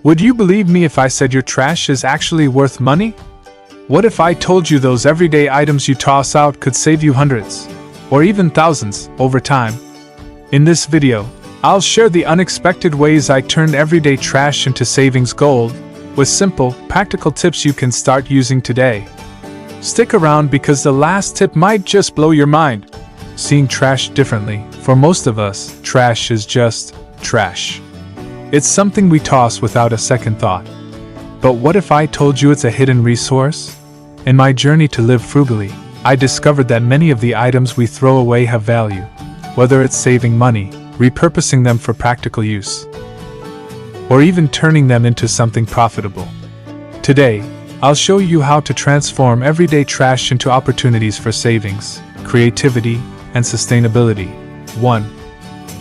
Would you believe me if I said your trash is actually worth money? What if I told you those everyday items you toss out could save you hundreds, or even thousands, over time? In this video, I'll share the unexpected ways I turned everyday trash into savings gold, with simple, practical tips you can start using today. Stick around because the last tip might just blow your mind. Seeing trash differently. For most of us, trash is just trash. It's something we toss without a second thought. But what if I told you it's a hidden resource? In my journey to live frugally, I discovered that many of the items we throw away have value, whether it's saving money, repurposing them for practical use, or even turning them into something profitable. Today, I'll show you how to transform everyday trash into opportunities for savings, creativity, and sustainability. 1.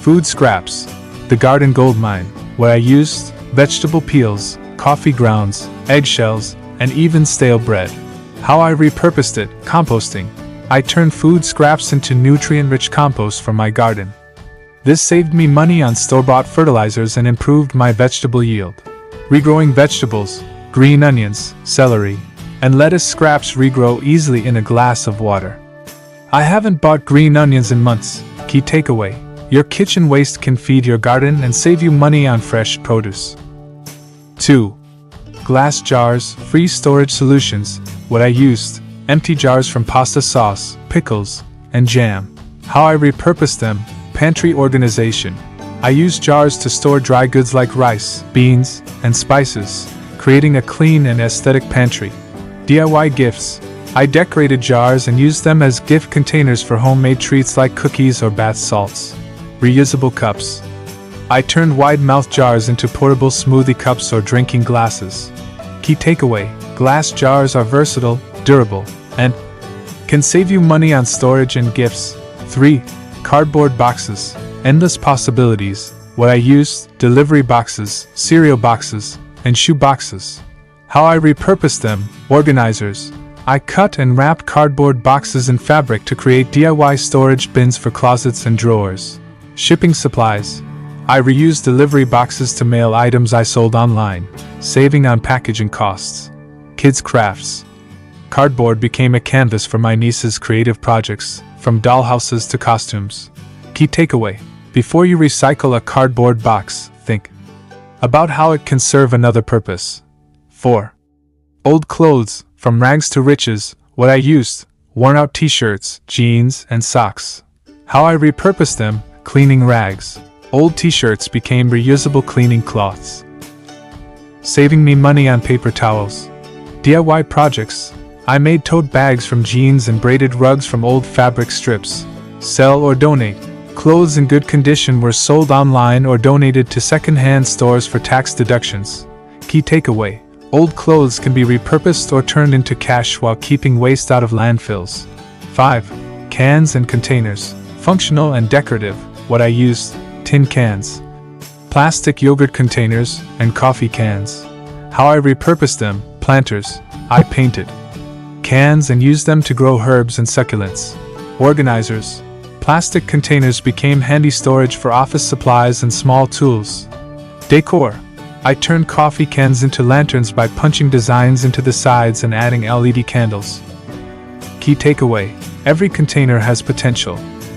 Food scraps. The garden goldmine, where I used vegetable peels, coffee grounds, eggshells, and even stale bread. How I repurposed it. Composting. I turned food scraps into nutrient-rich compost for my garden. This saved me money on store-bought fertilizers and improved my vegetable yield. Regrowing vegetables. Green onions, celery, and lettuce scraps regrow easily in a glass of water. I haven't bought green onions in months. Key takeaway: your kitchen waste can feed your garden and save you money on fresh produce. 2. Glass jars, free storage solutions. What I used: empty jars from pasta sauce, pickles, and jam. How I repurposed them. Pantry organization. I use jars to store dry goods like rice, beans, and spices, creating a clean and aesthetic pantry. DIY gifts. I decorated jars and used them as gift containers for homemade treats like cookies or bath salts. Reusable cups. I turned wide-mouthed jars into portable smoothie cups or drinking glasses. Key takeaway: glass jars are versatile, durable, and can save you money on storage and gifts. 3. Cardboard boxes. Endless possibilities. What I used: delivery boxes, cereal boxes, and shoe boxes. How I repurposed them. Organizers. I cut and wrapped cardboard boxes in fabric to create DIY storage bins for closets and drawers. Shipping supplies. I reused delivery boxes to mail items I sold online, saving on packaging costs. Kids' crafts. Cardboard became a canvas for my niece's creative projects, from dollhouses to costumes. Key takeaway: before you recycle a cardboard box, think about how it can serve another purpose. 4. Old clothes. From rags to riches. What I used: worn-out t-shirts, jeans, and socks. How I repurposed them. Cleaning rags. Old t-shirts became reusable cleaning cloths, saving me money on paper towels. DIY projects. I made tote bags from jeans and braided rugs from old fabric strips. Sell or donate. Clothes in good condition were sold online or donated to second-hand stores for tax deductions. Key takeaway: old clothes can be repurposed or turned into cash while keeping waste out of landfills. 5. Cans and containers. Functional and decorative. What I used: tin cans, plastic yogurt containers, and coffee cans. How I repurposed them. Planters. I painted cans and used them to grow herbs and succulents. Organizers. Plastic containers became handy storage for office supplies and small tools. Decor. I turned coffee cans into lanterns by punching designs into the sides and adding LED candles. Key takeaway: every container has potential.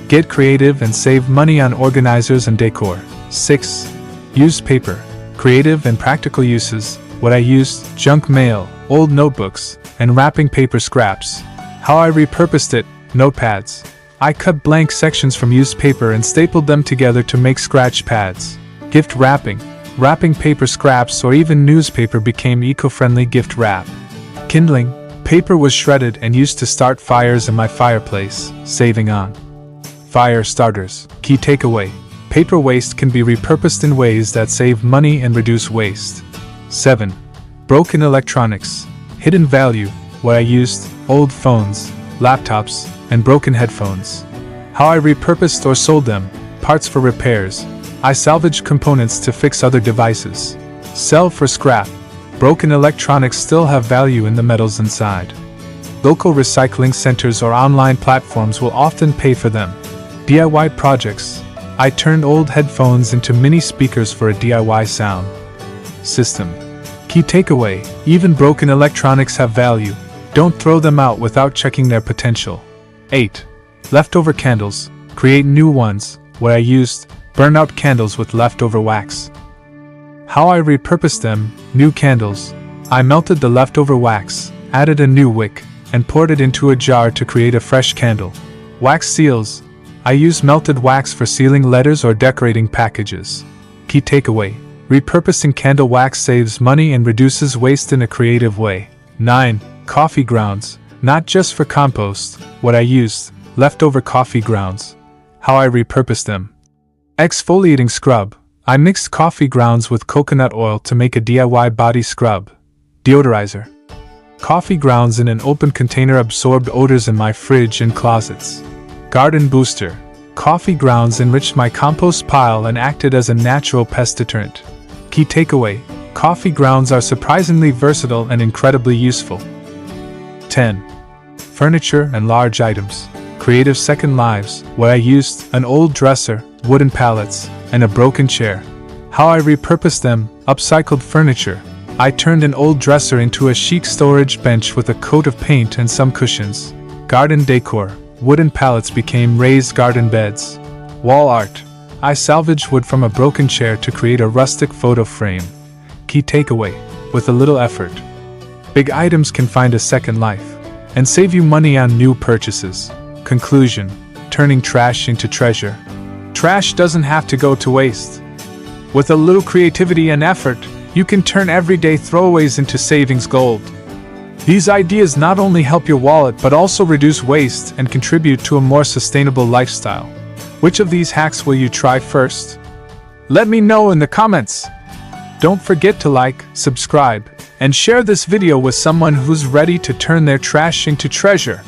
Get creative and save money on organizers and decor. 6. Used paper. Creative and practical uses. What I used: junk mail, old notebooks, and wrapping paper scraps. How I repurposed it. Notepads. I cut blank sections from used paper and stapled them together to make scratch pads. Gift wrapping. Wrapping paper scraps or even newspaper became eco-friendly gift wrap. Kindling. Paper was shredded and used to start fires in my fireplace, saving on fire starters. Key takeaway: paper waste can be repurposed in ways that save money and reduce waste. 7. Broken electronics. Hidden value. What I used: old phones, laptops, and broken headphones. How I repurposed or sold them. Parts for repairs. I salvaged components to fix other devices. Sell for scrap. Broken electronics still have value in the metals inside. Local recycling centers or online platforms will often pay for them. DIY projects. I turned old headphones into mini speakers for a DIY sound. system. Key takeaway: even broken electronics have value. Don't throw them out without checking their potential. 8. Leftover candles. Create new ones. What I used: burn out candles with leftover wax. How I repurposed them: new candles. I melted the leftover wax, added a new wick, and poured it into a jar to create a fresh candle. Wax seals. I use melted wax for sealing letters or decorating packages. Key takeaway: repurposing candle wax saves money and reduces waste in a creative way. 9. Coffee grounds. Not just for compost. What I used: leftover coffee grounds. How I repurposed them: exfoliating scrub. I mixed coffee grounds with coconut oil to make a DIY body scrub. Deodorizer. Coffee grounds in an open container absorbed odors in my fridge and closets. Garden booster. Coffee grounds enriched my compost pile and acted as a natural pest deterrent. Key takeaway: coffee grounds are surprisingly versatile and incredibly useful. 10. Furniture and large items. Creative second lives. What I used: an old dresser, wooden pallets, and a broken chair. How I repurposed them: upcycled furniture. I turned an old dresser into a chic storage bench with a coat of paint and some cushions. Garden decor. Wooden pallets became raised garden beds. Wall art. I salvaged wood from a broken chair to create a rustic photo frame. Key takeaway: with a little effort, big items can find a second life and save you money on new purchases. Conclusion: turning trash into treasure. Trash doesn't have to go to waste. With a little creativity and effort, you can turn everyday throwaways into savings gold. These ideas not only help your wallet but also reduce waste and contribute to a more sustainable lifestyle. Which of these hacks will you try first? Let me know in the comments. Don't forget to like, subscribe, and share this video with someone who's ready to turn their trash into treasure.